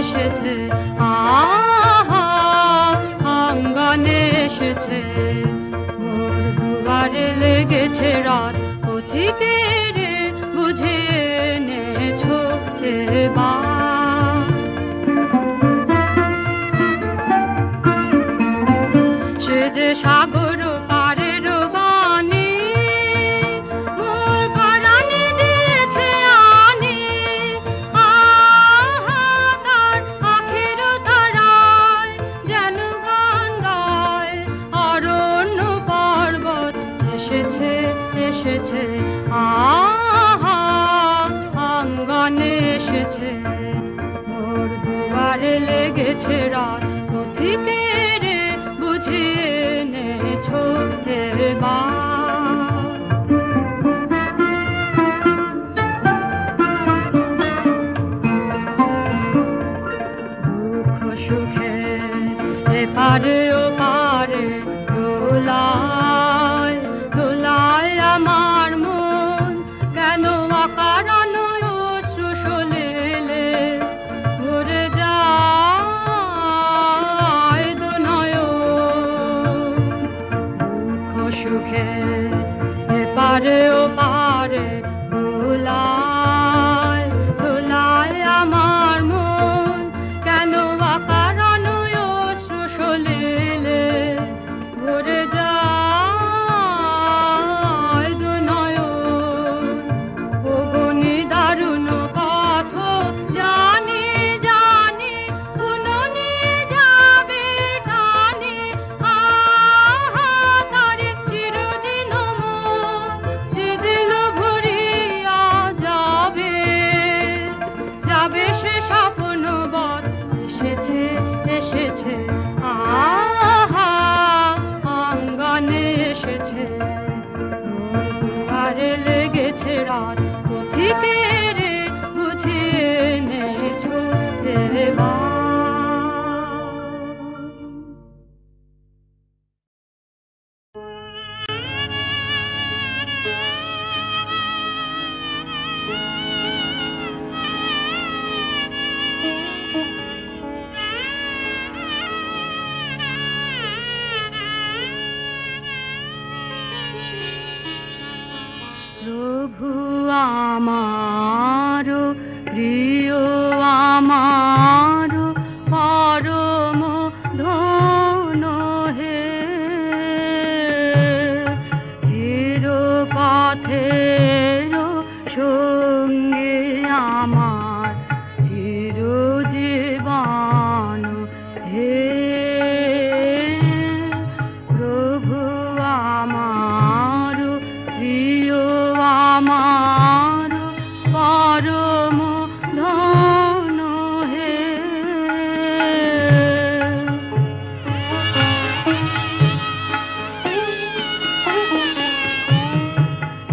এসেছে, আহা আঙ্গন এসেছে। মোর দুয়ারে লেগেছে রাত, পথিকের বুঝিয়ে এনেছো এবার। সে যে সাগর পারের বাণী, মোর পরাণে দিয়েছে আনি। আহা তার আখের তারায় যেন গান গায় অরণ্য পর্বত। এসেছে এসেছে, আহা আঙ্গন এসেছে। মোর দুয়ারে লেগেছে রাত, পথিকের বুঝিয়ে এনেছো এবার। দুঃখ সুখে এপারে ওপারে দোলায় দোলায় আমার মন, কেন অকারণ অশ্রু সলিলে ভরে যায় দুনয়ন। দুঃখ সুখে এপারে ওপারে দোলায় দোলায় আমার মন, কেন অকারণ অশ্রু সলিলে ভরে যায় দুনয়ন। ওগো নিদারুণ পথ জানি জানি, পুনঃ নিয়ে যাবে টানি। আহা তারে চিরদিন মন দিদিল ভরিয়া যাবে, যাবে সে স্বপ্ন বৎ। এসেছে এসেছে, আহা আঙ্গনে এসেছে। মোর দুয়ারে লেগেছে রাত, পথিকের বুঝিয়ে এনেছো এবার। প্রভু আমার প্রিয়, আমার পরম ধন হে, চির পথের সঙ্গে আমার চির জীবন হে। প্রভু আমার প্রিয়, আমার পরম ধন হে।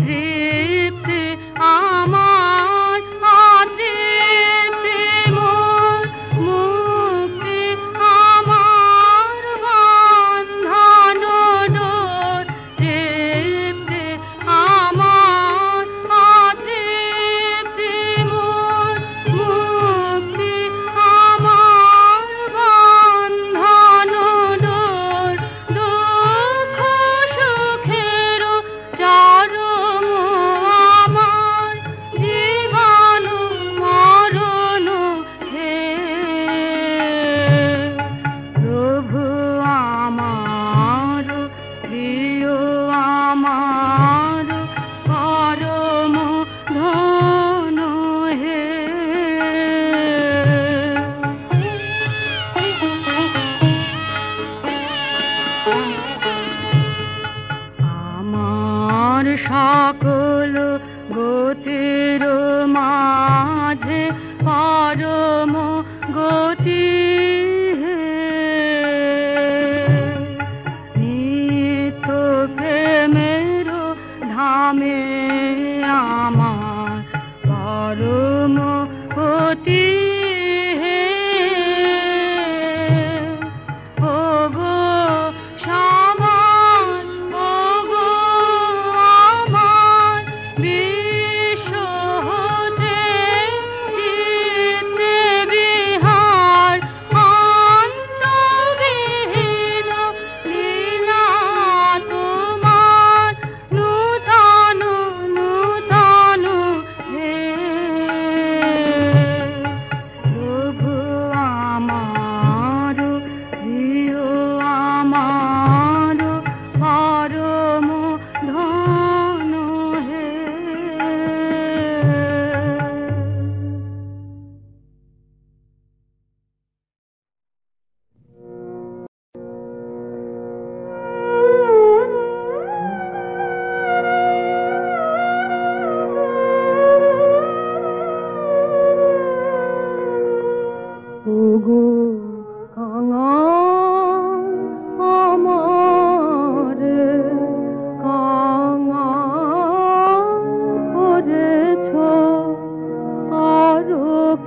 তৃপ্তি আমার আদৃত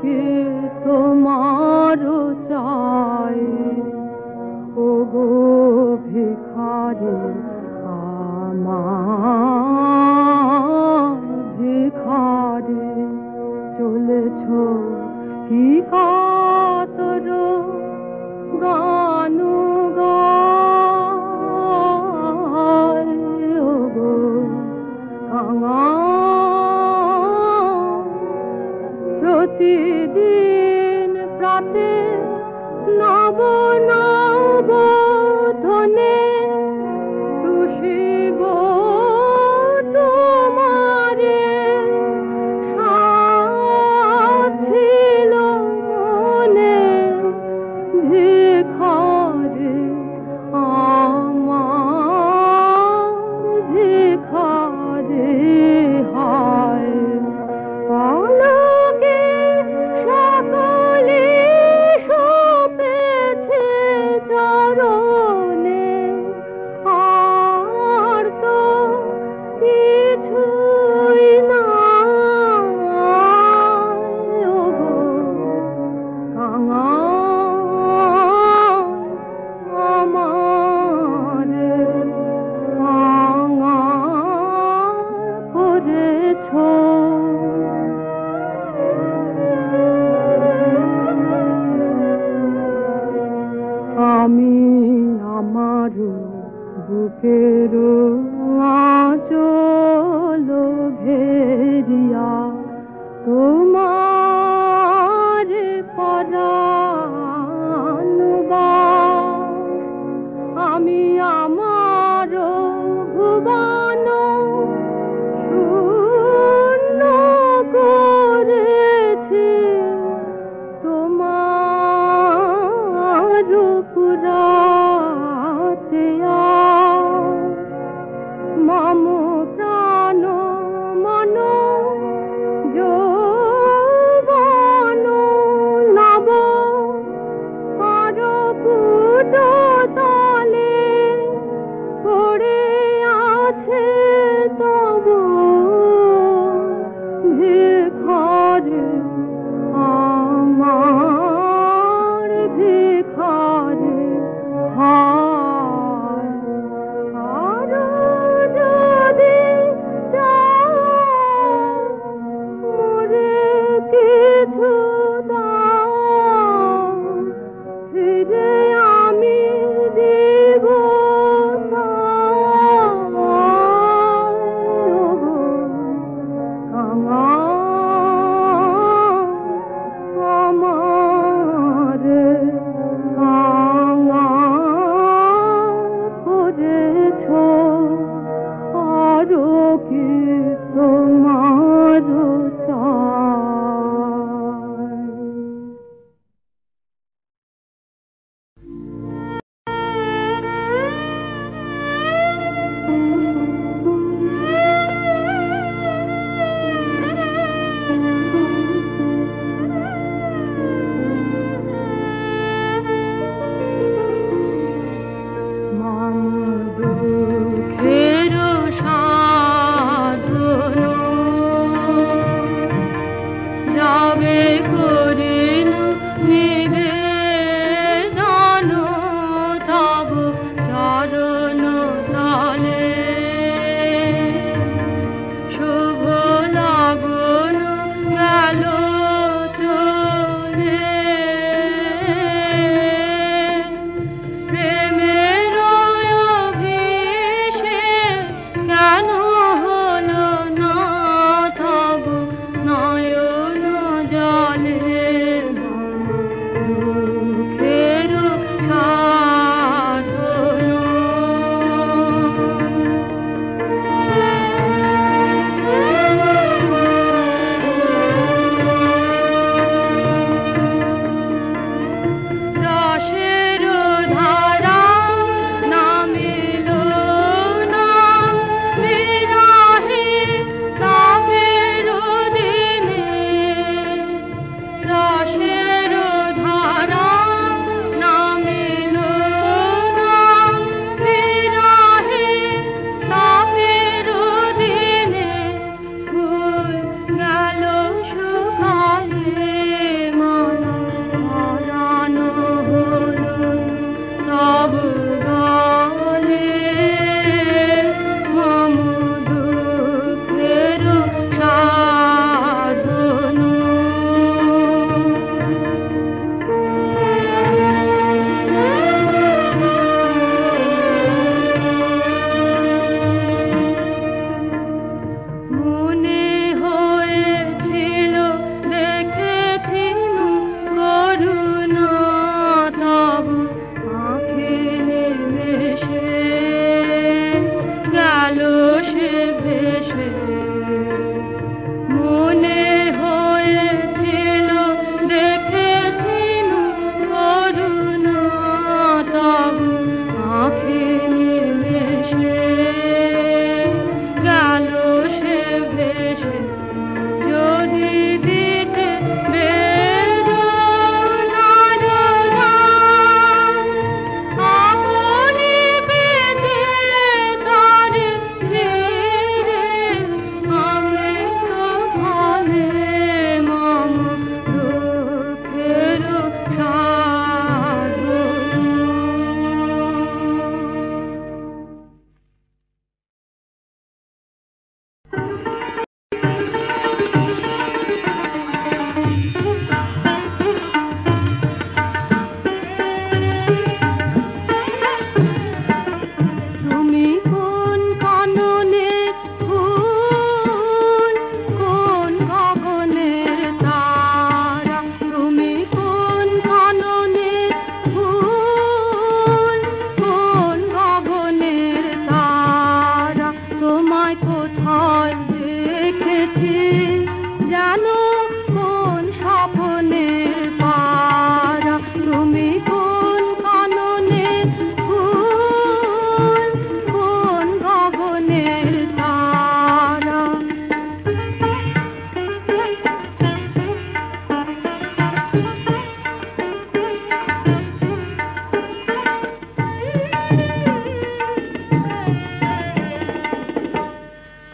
কি তোমার চাই ওগো ভিখারি আমার ভিখারি চলেছ কি কাতর গান গায় ওগো প্রতিদিন প্রাতে নব নব ধনে তুষিব তোমারে ছিল মনে ভিখারি আমার ভিখারি হায় পলকে সকলে সপেছে চরণে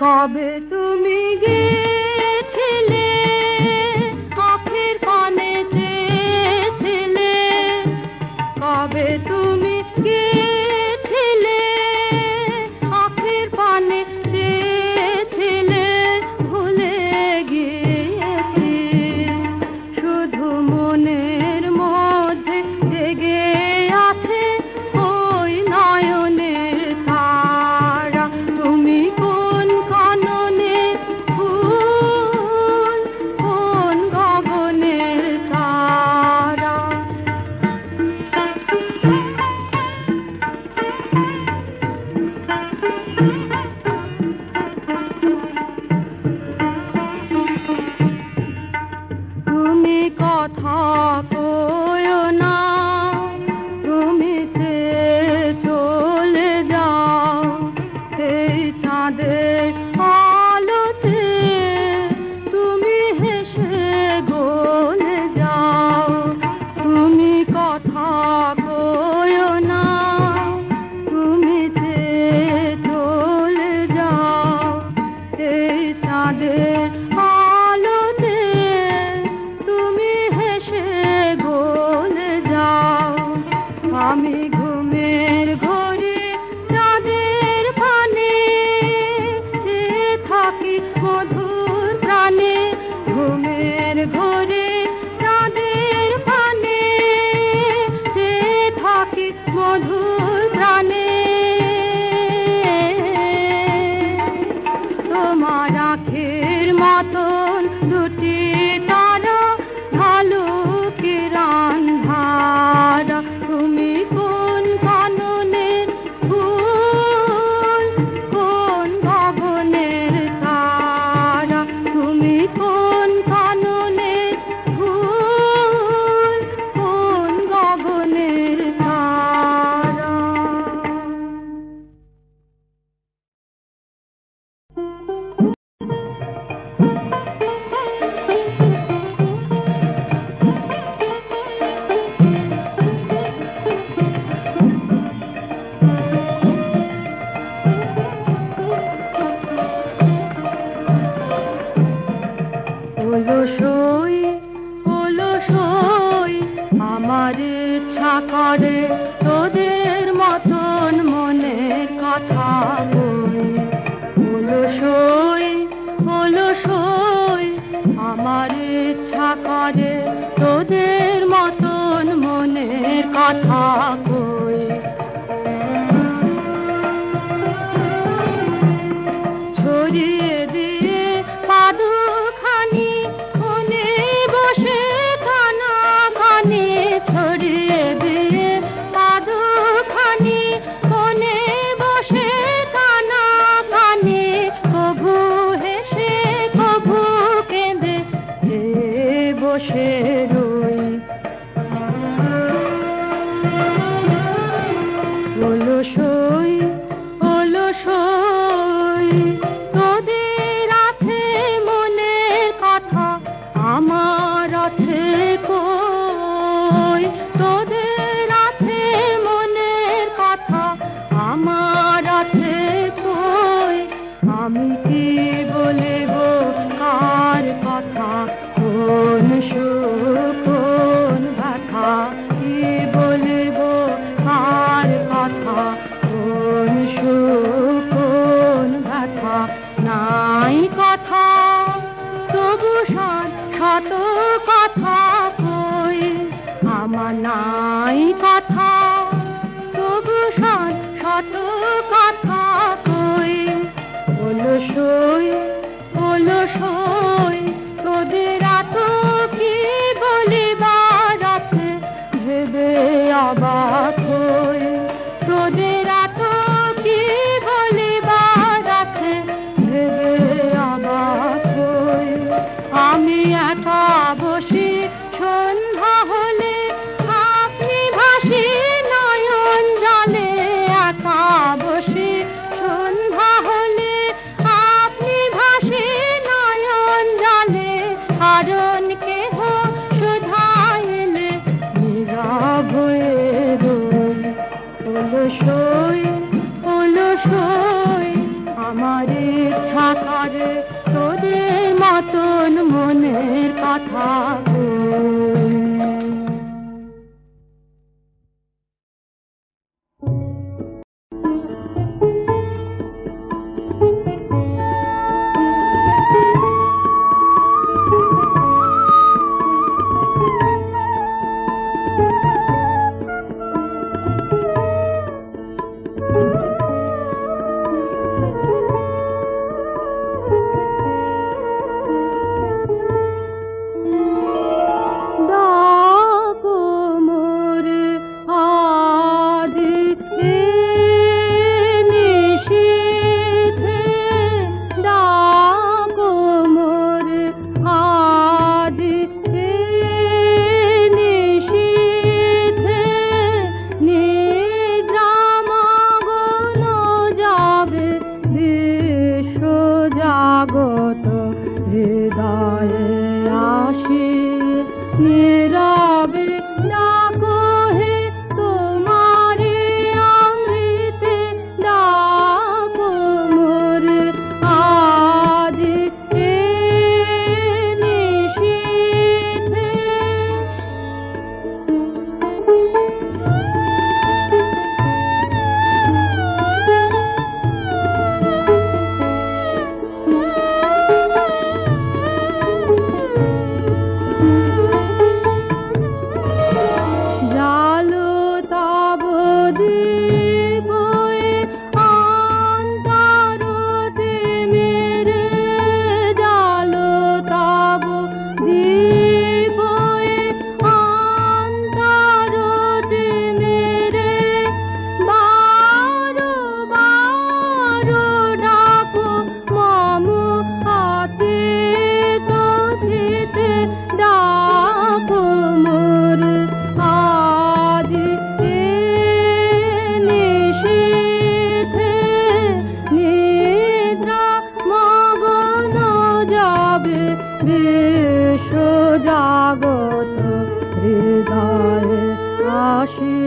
কবে তুমি গেছিলে আখের পানে চেয়েছিলে, কবে তুমি গেছিলে আখের পানে চেয়েছিলে, ভুলে গিয়েছি শুধু মনের মধ্যে জেগে আছে ওই নয়নের তারা। তুমি কোন কাননে ফুল, কোন গগনের তারা। তুমি কথা কইও না, তুমি চলে যাও সেই চাঁদের আলোতে, তুমি হেসে গলে যাও। তুমি কথা কইও না, তুমি চলে যাও সেই চাঁদের আলোতে, তুমি হেসে গলে যাও। আমি ঘুমের ঘরে চাঁদের পানে চেয়ে থাকি মধুর প্রাণে, ঘুমের ঘরে চাঁদের পানে চেয়ে থাকি মধুর প্রাণে। তোমার আখের মতন দুটি তারা ভালো কিরণ ধারা। তুমি কোন কাননের ফুল, কোন গগনের তারা। তুমি কোন কাননের ফুল, কোন গগনের তারা। অলসই আমার ইচ্ছা করে তোদের মতন মনের কথা বই। অলসই আমার ইচ্ছা করে তোদের মতন মনের কথা কই। ছড়িয়ে দিয়ে পাদুখানি কোণে বসে খানা খানি, ছড়িয়ে দিয়ে পাদুখানি কোণে বসে খানা খানি, কভু হেসে কভু কেঁদে যে বসে রই। অলসই তোদের আছে মনের কথা, আমার আছে কই। তোদের আছে মনের কথা, আমার আছে কই। আমি কি বলিব কার কথা, কোন সুখ কোন ব্যথা, কি বলিব নীরবে ডাকো হে তোমারে অমৃতে ডাকো মোরে আজ এ নিশীথে। জালো তব দীপয়ে অন্তরতে মেরে, জালো তব দীপয়ে অন্তরতে মেরে, বারো বারো ডাকো মম হাতে তো চিতে ডাকো মোরে আজ এ নিশীথে। নিদ্রা মগ্ন যাবে বিশ্ব জাগত হৃদয়ে আসি,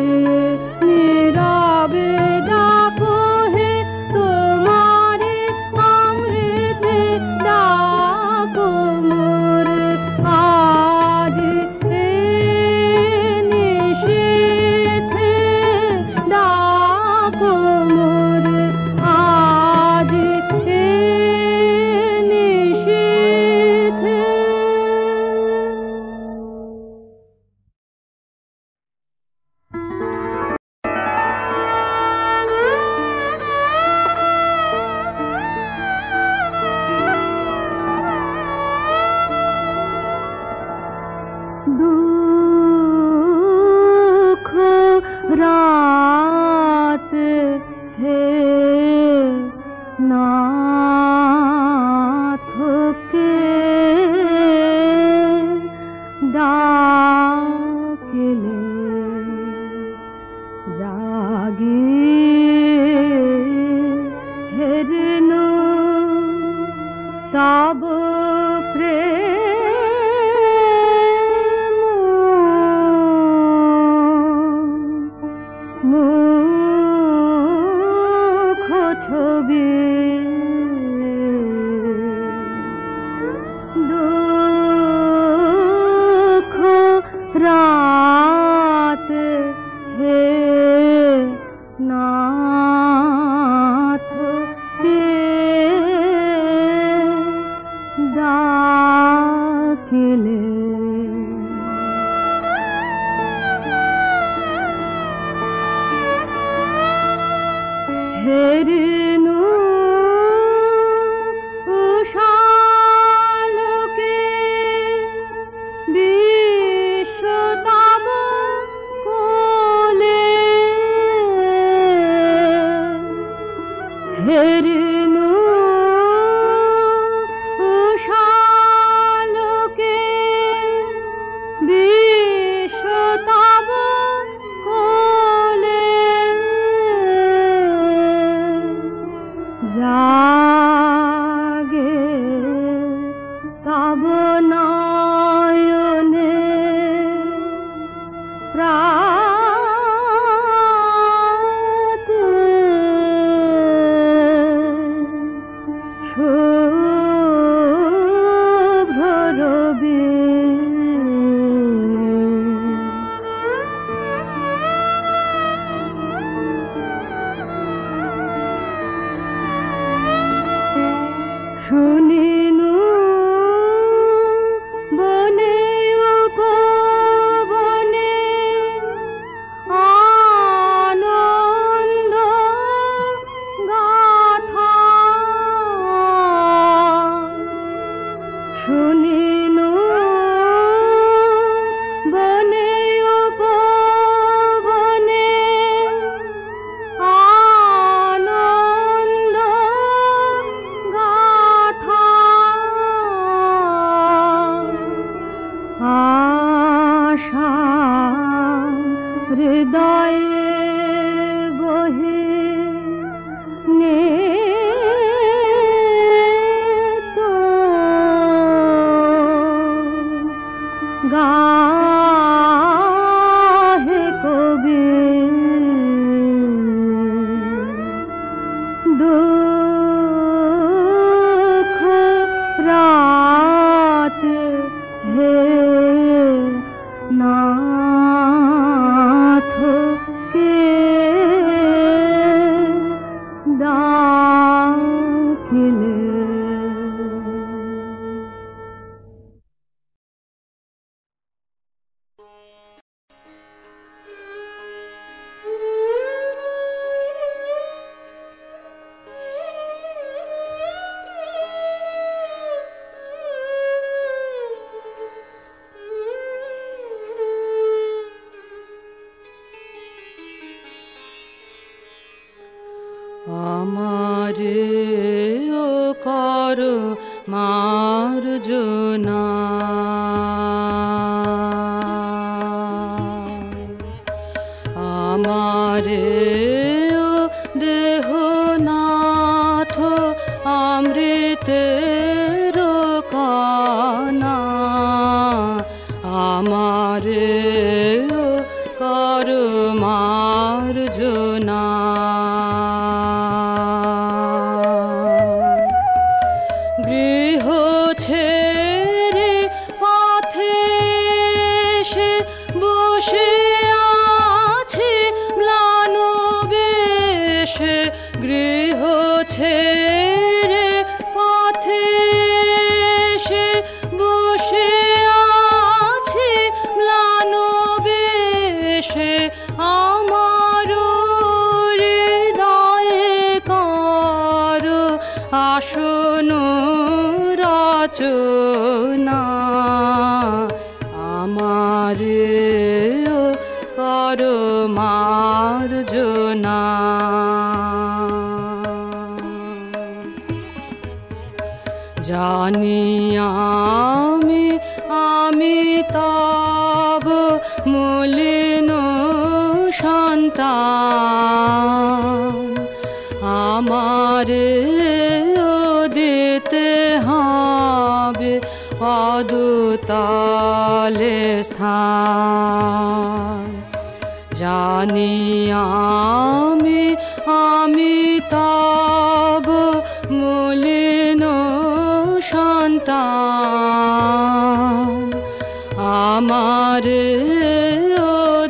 নীরবে ডাকো হে তোমারে অমৃতে ডাকো মোরে আজ এ নিশীথে ডাকো মোরে আজ এ নিশীথে। দুঃখ রাত হে নাথকে ডাকিলে জাগি হেরেনু তব প্রেম মুখ ছবি। দুঃখ রাত হে নাথকে ডাকিলে হেরেনু উষালোকে বিশ্ব তব কোলে। হেরেনু উষালোকে বিশ্ব তব কোলে। জাগে তব নয়নে প্রাতে শুভ্র রবি। শুনিনু বনে উপবনে আনন্দ গাথা। শুনিনু বনে উপবনে আনন্দ গাথা। আশা হৃদয়ে বহে নেতো গা হে কবি দুঃখ রাতে হে নাথ কে ডাকিলে আমারে ও কর মার্জনা আমারে ও দেহনাথ অমৃতের কানা আমারে ও কর মার্জনা গৃহ ছেড়ে পথে সে বসে আছে ম্লান বেশে গৃহ ছেড়ে পথে সে বসে আছে ম্লান বেশে আমার হৃদয়ে কর আসন রচনা আমারে কর মার্জনা জানি আমি তব মলিন সন্তান আমারে দিতে হবে পদতলে স্থান জানি আমি তব মলিন সন্তান আমারে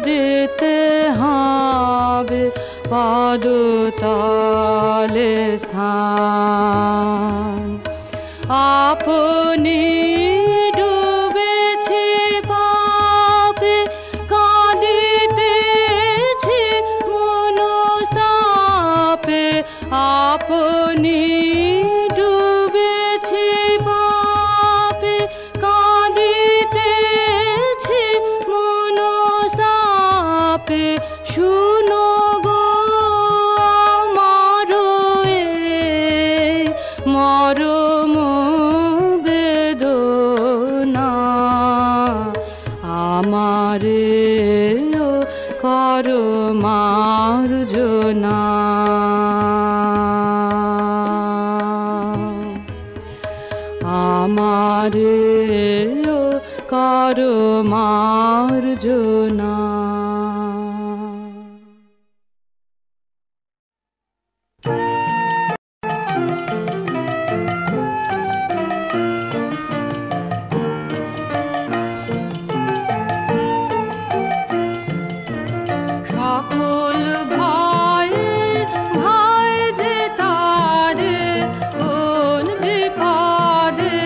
দিতে হবে পদতলে স্থান আপনি ডুবেছে পাপে কাঁদিতেছে মনস্তাপে আপনি ডুবেছে পাপে কাঁদিতেছে মনস্তাপে শুনো গো আমার মরম বেদনা আমারে কর মার্জনা আমারে কর মার্জনা সকল ভয়ের ভয় যে তারে কোন বিপদে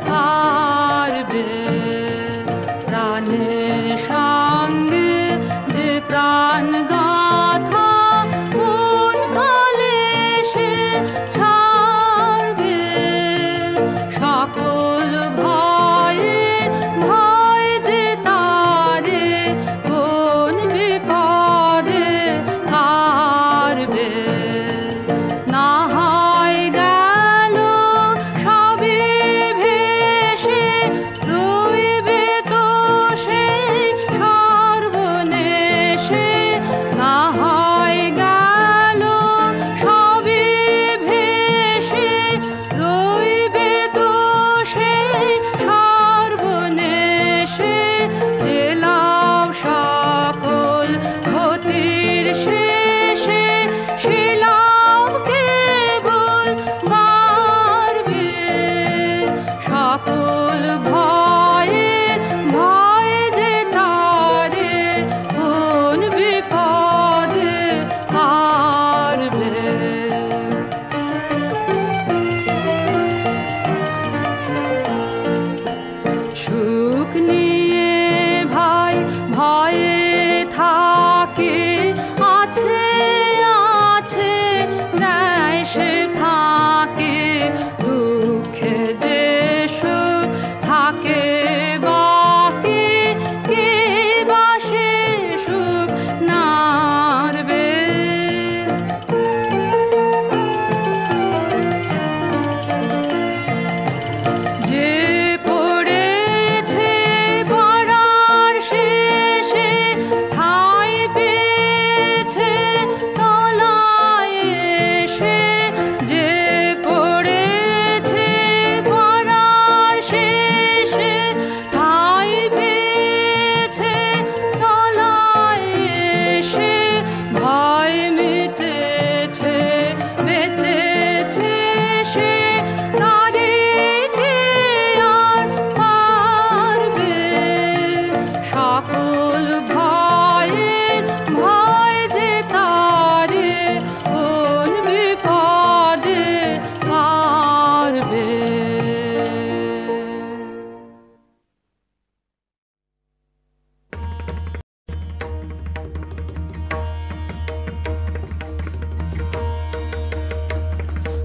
হারবে প্রাণের সঙ্গে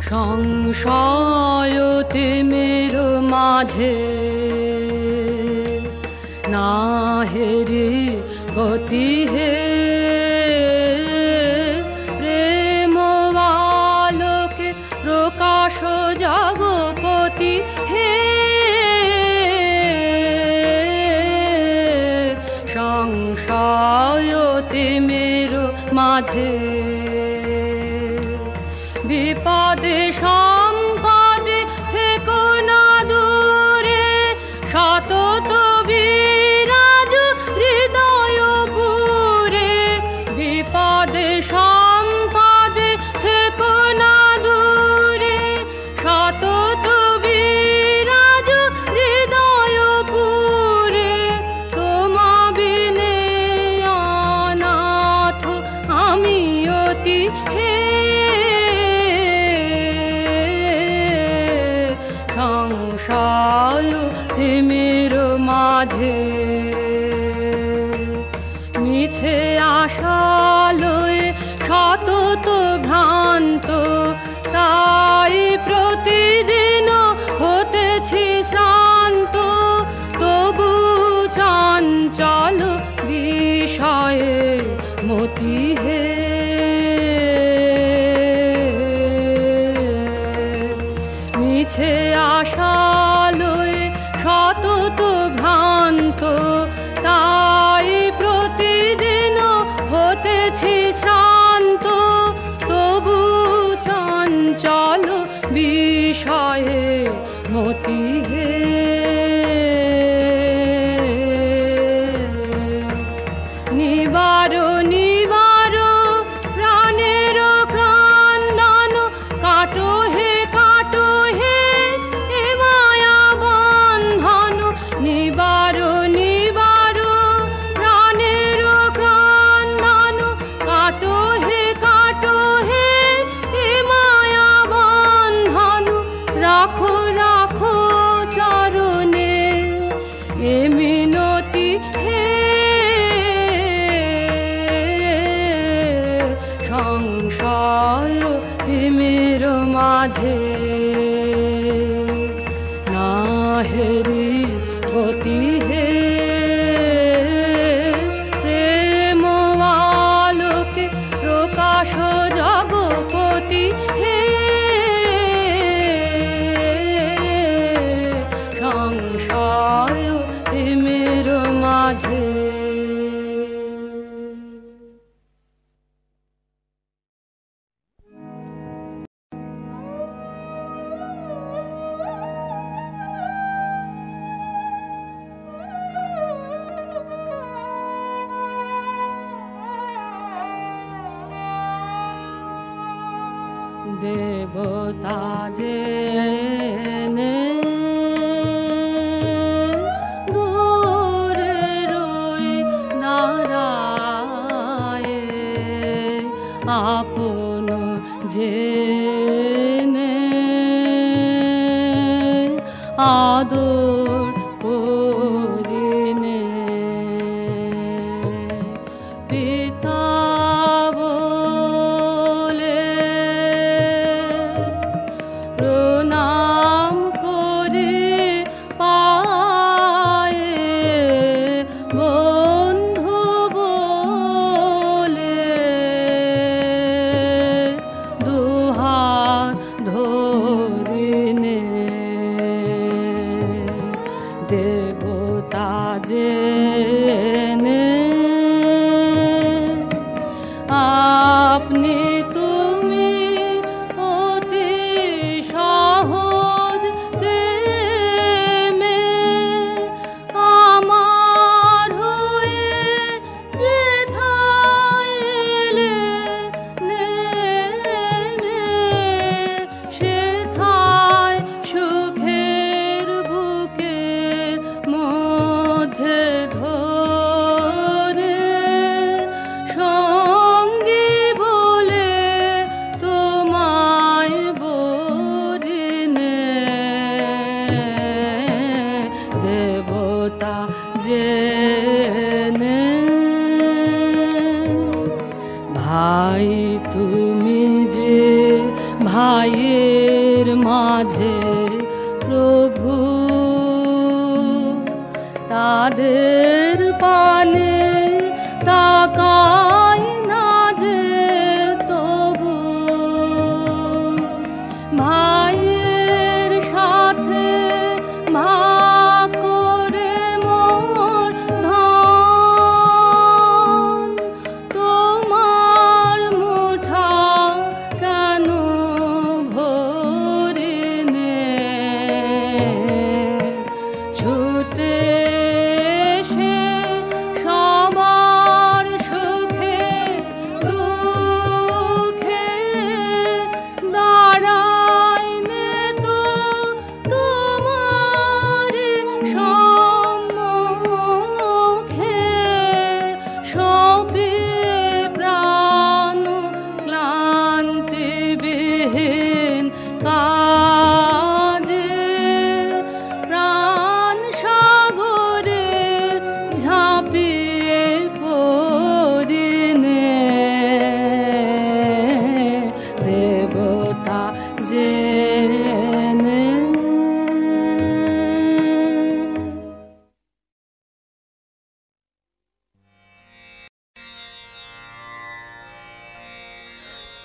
সংশয় তিমির মাঝে না হেরি গতি হে প্রেম আলোকে প্রকাশ জগপতি হে সংশয় তিমির মাঝে বিপদে সম্পদে থেকো না দূরে সতত বিরাজ হৃদয় পুরে বিপদে সম্পদে থেকো না দূরে সতত বিরাজ হৃদয় পুরে তোমা বিনে অনাথ আমি অতি হে সংশয় তিমির মাঝে মিছে আশা লয়ে সতত ভ্রান্ত তাই প্রতিদিন হতেছি শ্রান্ত তবু চঞ্চল বিষয়ে মতি হে মিছে আশা লয়ে সতত ভ্রান্ত তাই প্রতিদিন হতেছি শ্রান্ত তবু চঞ্চল বিষয়ে মতি হে নিবার নিবার প্রাণের ক্রন্দন কাটো হে কাটো হে এ মায়া বন্ধন নিবার নিবার প্রাণের ক্রন্দন কাটো হে এ মায়া বন্ধন রাখো রাখো চরণে এ মিনতি হে সংশয় তিমির মাঝে না হেরি গতি হে প্রেম আলোকে প্রকাশ জগপতি হে সংশয় তিমির মাঝে দেবতা জেনে দূরে রই নারায়ে আপন জেনে আদর করিনে পিতা প্রণাম করে পায়ে বন্ধু বলে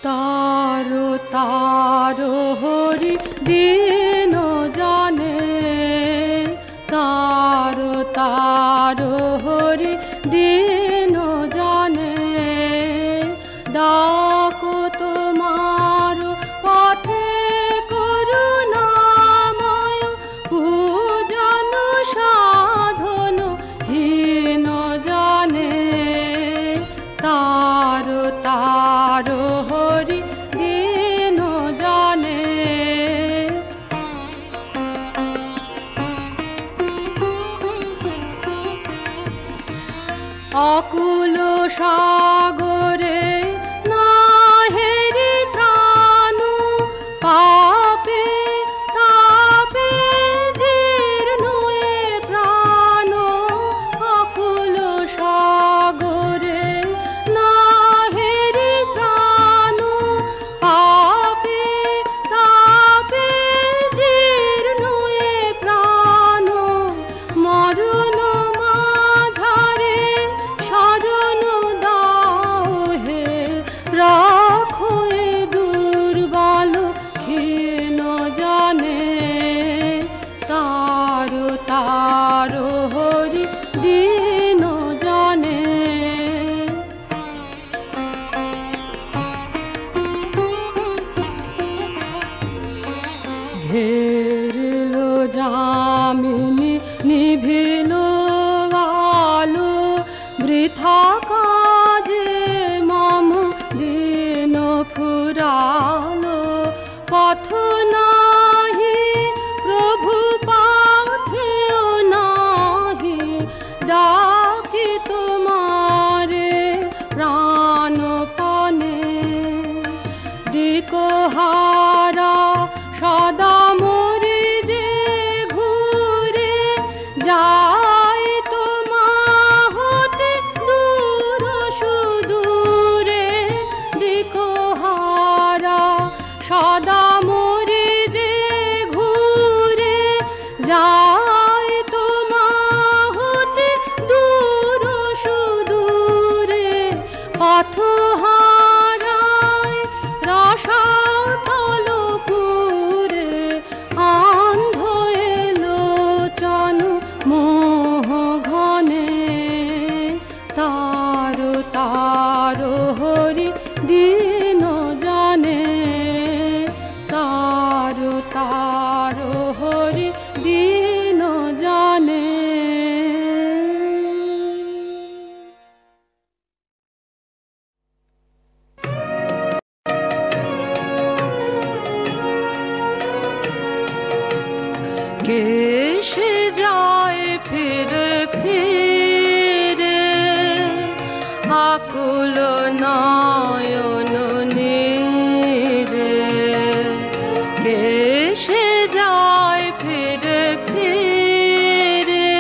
तारो तारो हरि दीन जाने, तारो तारो हरि दीन जाने, डाको तुम्हारो पथे करुणामय, पूजन साधन हीन जाने, तारो तारो हरि दीन जाने। अकुल सागरे नाहेरि त्राण, पापे तापे जीर्ण ए प्राण, अकुल सागरे नाहेरि त्राण, पापे तापे जीर्ण ए प्राण, मरण माझारे शरण दाओ हे, राखो ए दुर्बल क्षीण जाने, तारो तारो हरि दीन जाने। घेरलो जामिनी निभिलो आलो, वृथा काजे मम दिन फुरालो, पथ नाही प्रभु पाथेओ नाही, डाकी तुम्हारे प्राणपणे, दिकोहारा सदा मोरे जे घूरे, जाय तुम्हा होते दूर सुदूरे, दिकोहारा सदा मोरे जे घूरे, जाय तुम्हा होते दूर सुदूरे, पथ हाराय रसातल पुरे, अन्ध एलोचन मोह घने, तारो तारो हरि दीन जाने, तारो तारो हरि दीन जाने। केशे जाए फिर फिरे, आकुल नयन नीरे, केशे जाए फिर फिरे,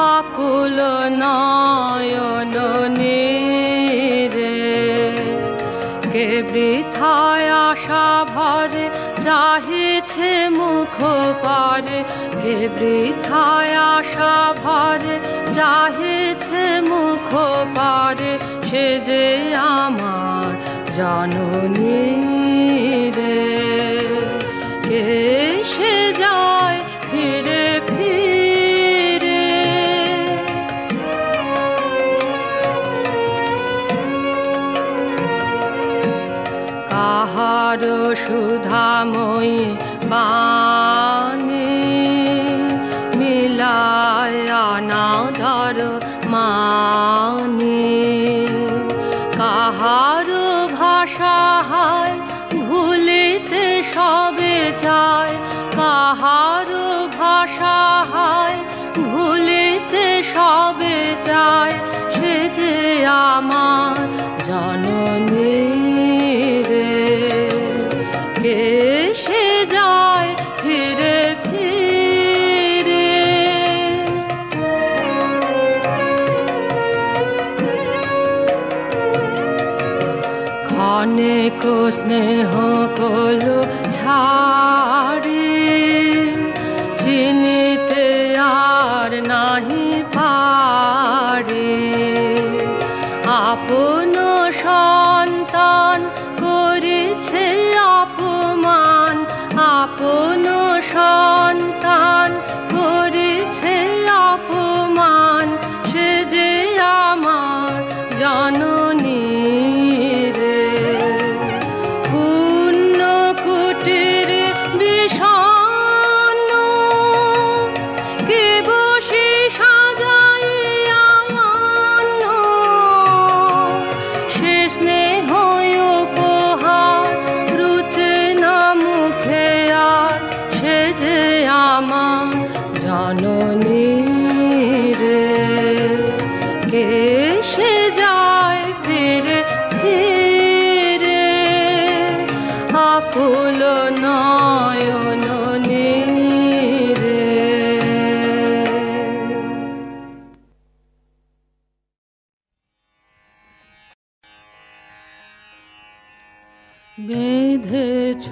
आकुल नयन नीरे, के বৃথায় আশা ভরে চাহিছে মুখ পারে, কে বৃথায় আশা ভরে চাহিছে মুখ পারে, সে যে আমার জননী রে, কে সে যায় ফিরে ফিরে। কাহার সুধাময়ী বাণী মিলায় অনাদর মানি, কাহার ভাষা হায় ভুলিতে সবে চায়, কাহার ভাষা হায় ভুলিতে সবে চায়, সে যে আমার জননী রে, কে সে যায় ফিরে ফিরে। ক্ষণেক স্নেহ কলো ছাড়ি, চিনিতে আর নাহি পারে, আপন সন্তান বেঁধেছ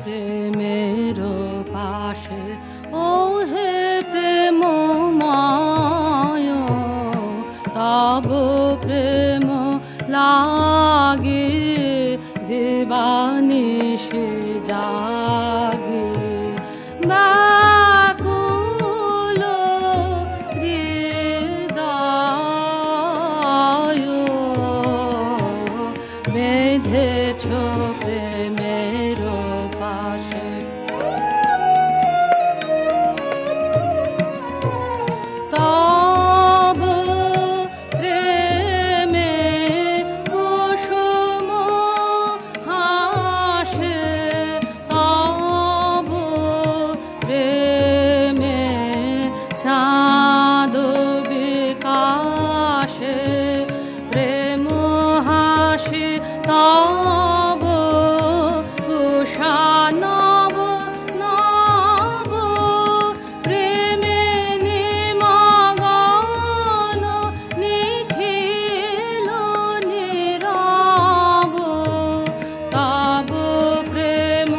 প্রেমের পাশে ও হে প্রেমময়, তব প্রেম লাগে দিবানিশি জাগে। ব্যাকুল হৃদয় বেঁধেছ প্রেমের পাশে। তব প্রেমে কুসুম হাসে, তব প্রেমে চাঁদ বিকাশে। প্রেম হাসি তব কুষা নব নব, প্রেমে নিমগ্ন নিখিল নীরব। তব প্রেম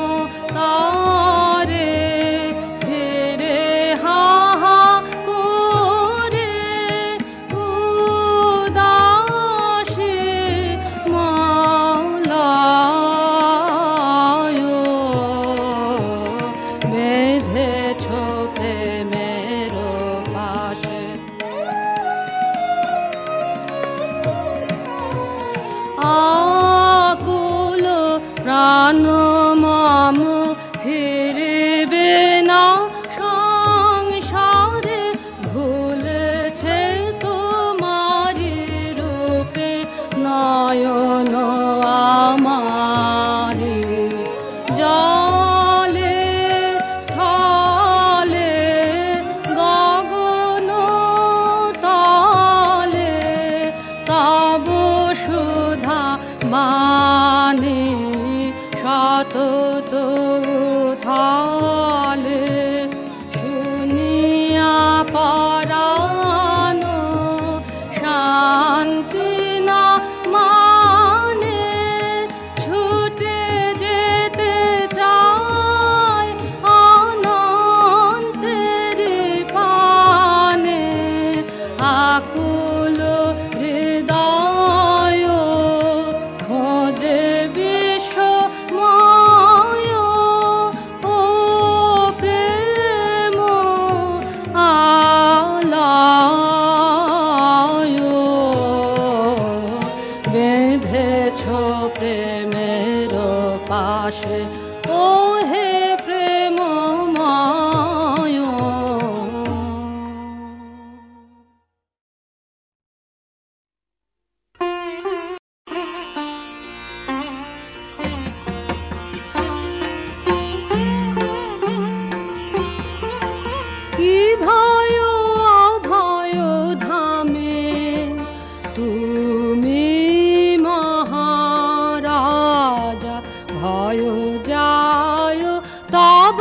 তারে ফিরে হা হা করে, উদাসী মলয় বেঁধেছ প্রেমের পাশে। আকুল প্রাণ মম ফিরিবে না সংসারে, ভুলেছে তোমারি রূপে নয়ন আমারি। জলে স্থলে গগন তলে, তব সুধা বাণী সতত থলে। শুনিয়া পরাণ শান্তি না মানে, ছুটে যেতে চায় অনন্তের পানে। আকুল হৃদয় খোঁজে বিশ্বময়, ও প্রেম আলয় বেঁধেছ প্রেমের পাশে ও হে প্রেমময়। কি ভয় অভয় ধামে তুমি মহারাজা, ভয় যায় তব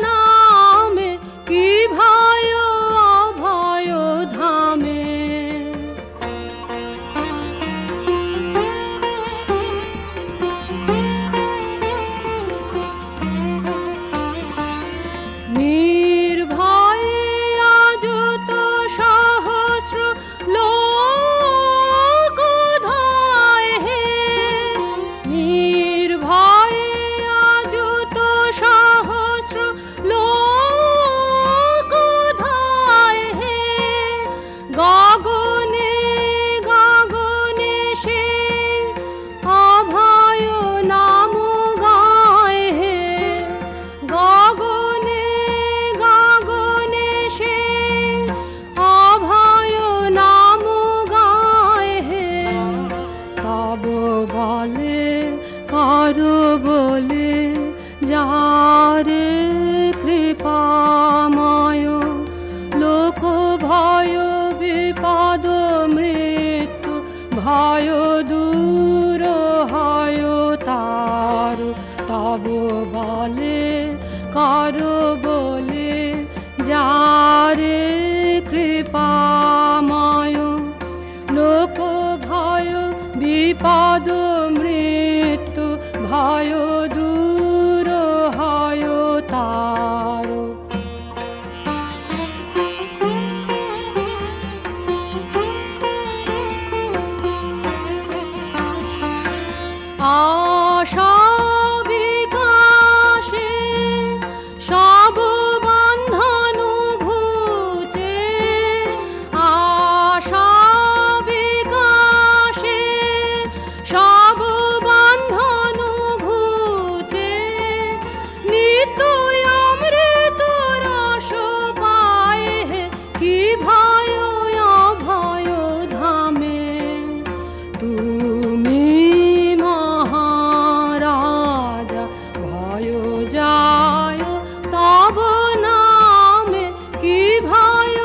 নামে। কি ভয় অভয় ধামে নির্ভয়ে আযত সহস্র লোক ধায় হে। নির্ভয়ে আযত সহস্র লোক ধায় হে। গগনে গগনে সে অভয় নাম গায় হে। গগনে গগনে সে অভয় নাম গায় হে। তব বলে কর বলে যারে কৃপাময়, লোক ভয় বিপদ মৃত্যু ভয় দূর হয় তার। তব বলে কর বলে যারে কৃপাময়, লোক ভয় বিপদ মৃত্যু ভয় দূর হয় তার। আশা বিকাশে সব বন্ধন ঘুচে, আশা বিকাশে সব বন্ধন ঘুচে, নিত্য অমৃত রস পায় কি ভয় অভয় ধামে। তুমি মহারাজা ভয় যায় তব নামে, কি ভয়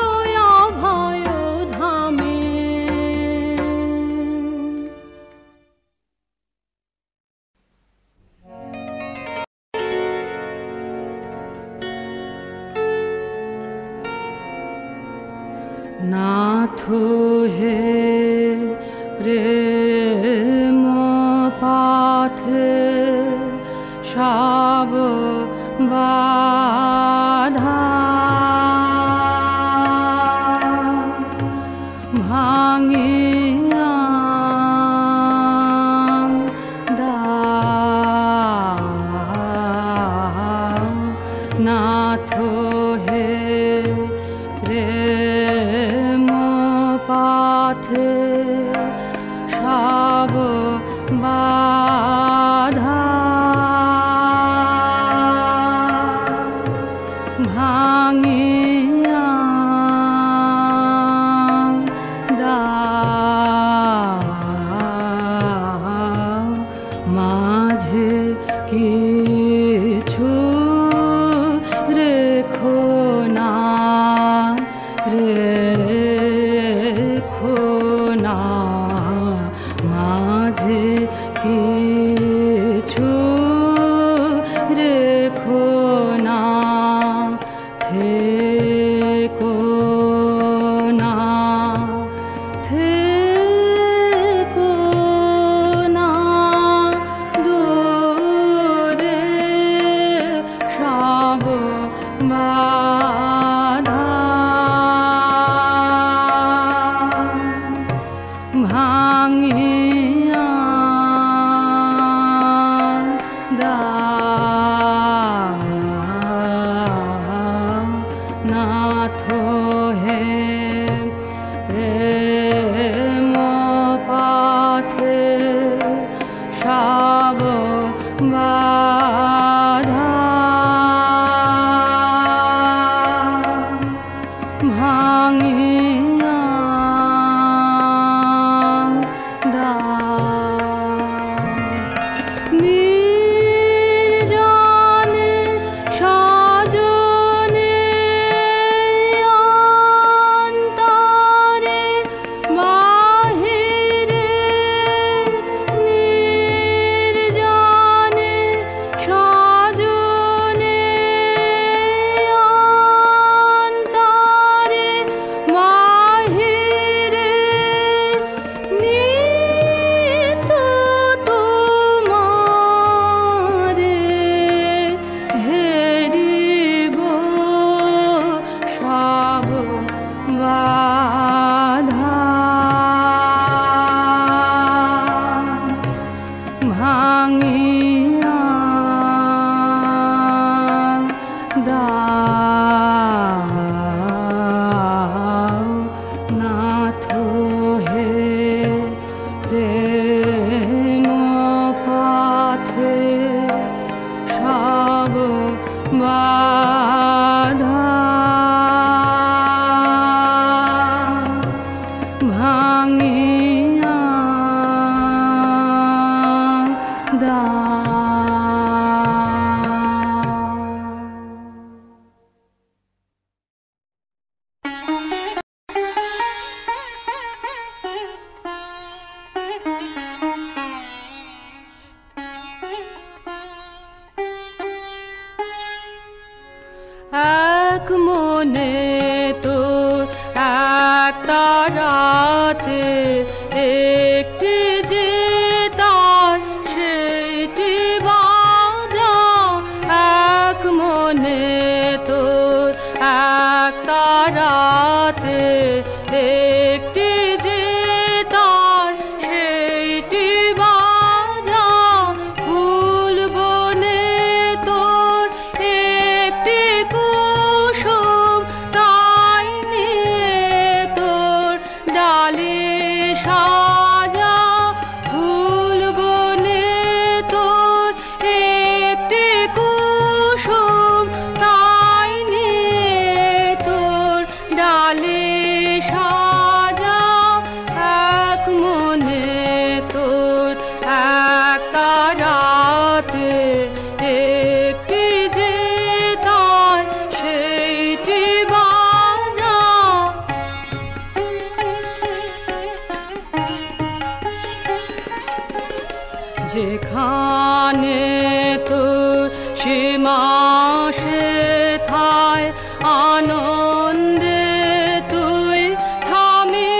অভয় ধামে। নাথ হে প্রেম পাথে সব বাধা ভাঙিয়া দাও। নাথ হে প্রেম পাথে সব বাধা ভাঙিয়া দাও। মাঝে কিছু রেখো না, রেখো না, মাঝে কিছু রেখো না, থেকো না, থেকো না দূরে সব বাধা ভাঙিয়া দাও। নাথ হে প্রেম পাথে সব বাধা ভাঙিয়া দাও। নির্জনে সজনে অন্তরে বাহিরে, নির্জনে সজনে অন্তরে বাহিরে, নিত্য তোমারে হেরিব সব বাধা ভাঙিয়া দাও। নাথ হে প্রেম পাথে সব বাধা ভাঙিয়া দাও। এক মনে তো এক তারাতে একটি যে তার সেইটি সাজা ফুল বনে তোর একটি কুসুম তাই নিয়ে তোর ডালে সাজা এক মনে তোর এক তারাতে একটি যে তার সেইটি বাজা যেখানে তোর সীমা সেথায় আনন্দে তুই থামি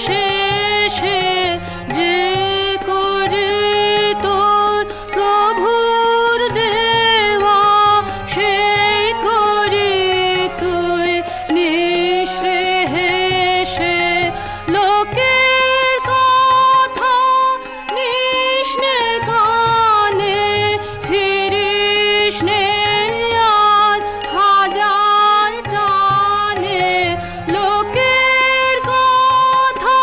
শেষে যে করে তোর প্রভুর দেওয়া সেই করি তুই নিঃশেষে লোকের কথা নিষ্ণে কানে ফিরিস নে আর হাজার টানে লোকের কথা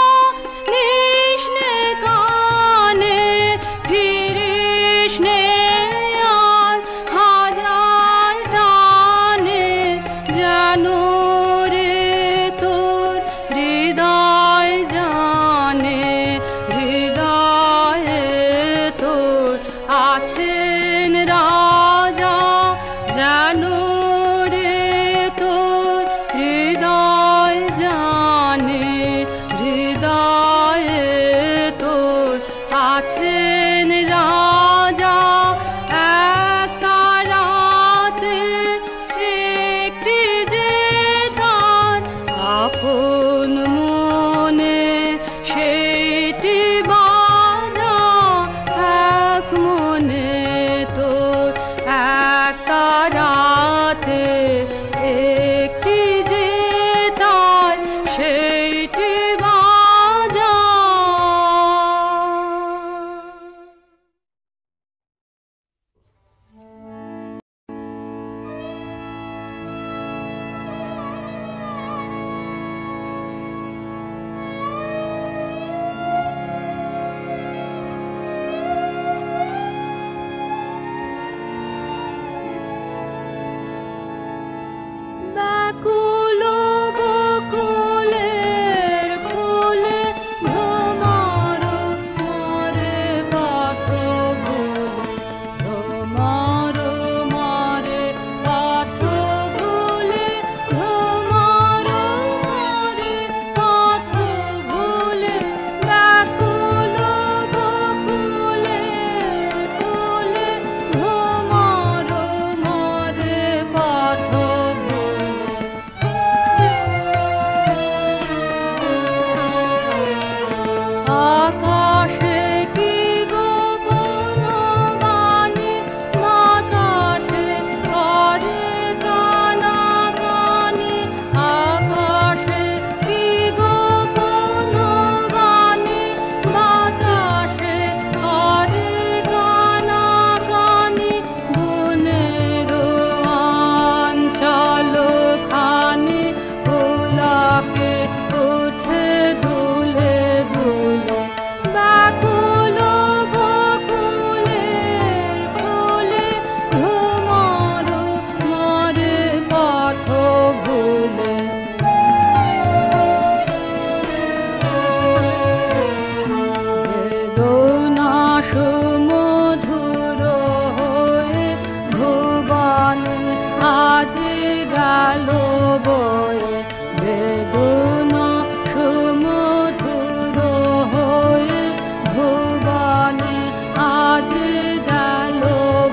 নিষ্ণে কানে ফিরিস নে আর হাজার টানে যেন রে তোর হৃদয় জানে হৃদয়ে তোর আছেন রাজা যেন রে তোর হৃদয় জানে হৃদয়ে তোর আছেন রাজা এক তারাতে একটি যে তার আপন মনে সেইটি বাজা এক মনে তোর এক তারাতে একটি যে তার সেইটি বাজা ব্যাকুল বকুলের ফুলে ভ্রমর মরে পথ ভুলে ভ্রমর মরে পথ ভুলে ভ্রমর মরে পথ ভুলে ব্যাকুল বকুলের ফুলে ভ্রমর মরে পথ আকাশে কি গোপন বাণী বাতাসে করে কানাকানি আকাশে কি গোপন বাণী বাতাসে করে কানাকানি বনের অঞ্চল খানি ফুলাকে উঠে ধুলে ধুলে ব্যাকুল বকুলের ফুলে ভ্রমর মরে পথ ভুলে বেদনা সুমধুর হয়ে ভুবনে আজ গেল বয়ে বেদনা সুমধুর হয়ে ভুবনে আজ গেল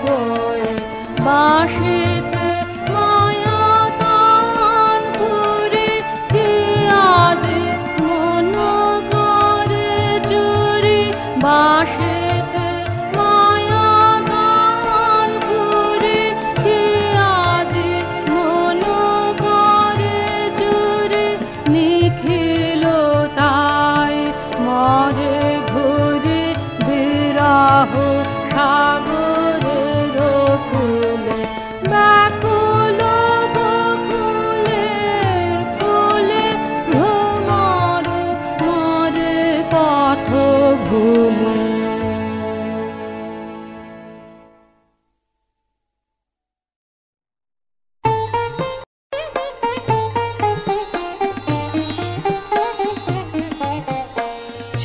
বয়ে বাঁশিতে মায়া তান করে কি আজ মন করে চুরি বাঁশিতে মায়া তান করে কি আজ মন করে চুরি নিখিল তাই মরে ঘুরে বিরাহ সাগরের কুলে ব্যাকুল বকুলের ফুলে ভ্রমর মরে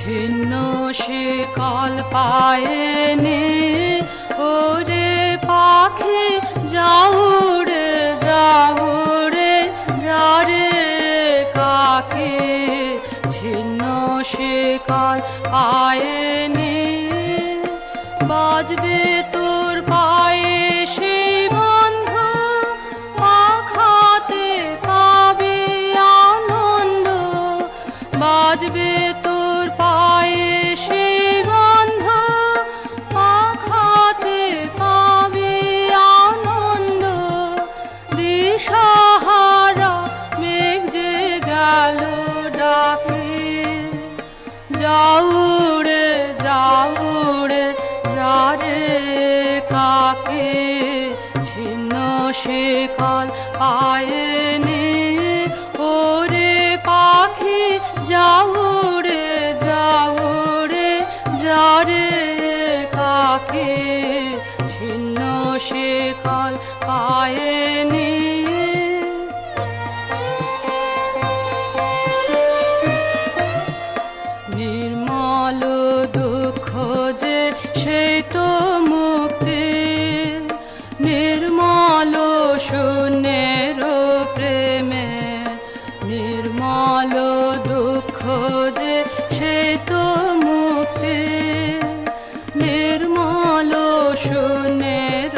ছিন্ন শিকল পায়েনি ওরে পাখি যাও উড়ে যাও উড়ে যারে কাকে ছিন্ন শিকল পায়েনি বাজবে তোর পায়ে সেই বন্ধ পাখাতে পাবি আনন্দ বাজবে তোর পায়ে সেই বন্ধ পাখাতে পাবি আনন্দ দিশাহারা মেঘ যে গেল ডাকে যাও উড়ে যাও উড়ে যারে কাকে ছিন্ন শিকল পায়েনি ওরে পাখি যাও উড়ে যাও উড়ে যারে কাকে ছিন্ন শিকল পায়েনি নির্মল দুঃখ যে সেই তো মুক্তি নির্মল শূন্যের প্রেমে নির্মল দুঃখ যে সেই তো মুক্তি নির্মল শূন্যের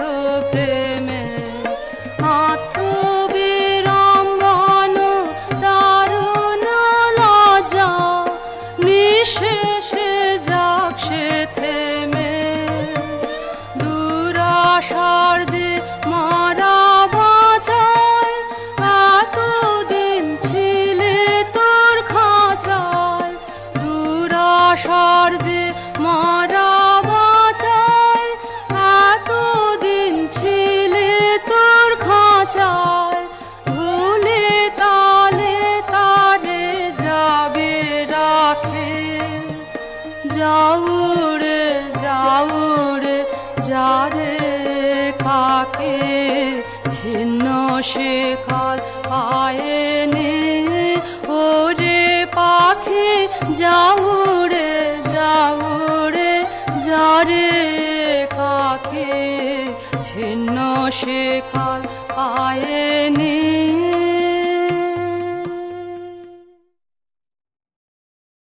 প্রেমে আত্মবিড়ম্বন দারুণ লজ্জা নিঃশেষে যাক সে থেমে দুরাশার যে মারা বাঁচায় এতদিন ছিলে তোর খাঁচায় দুরাশার যে মারা বাঁচায় এতদিন ছিলে তোর খাঁচায় ভুলে তালে তারে যাবে রাখে যাও উড়ে যারে কাকে ছিন্ন শিকল পায়েনি ওরে পাখি যাও উড়ে যারে কাকে ছিন্ন শিকল পায়েনি।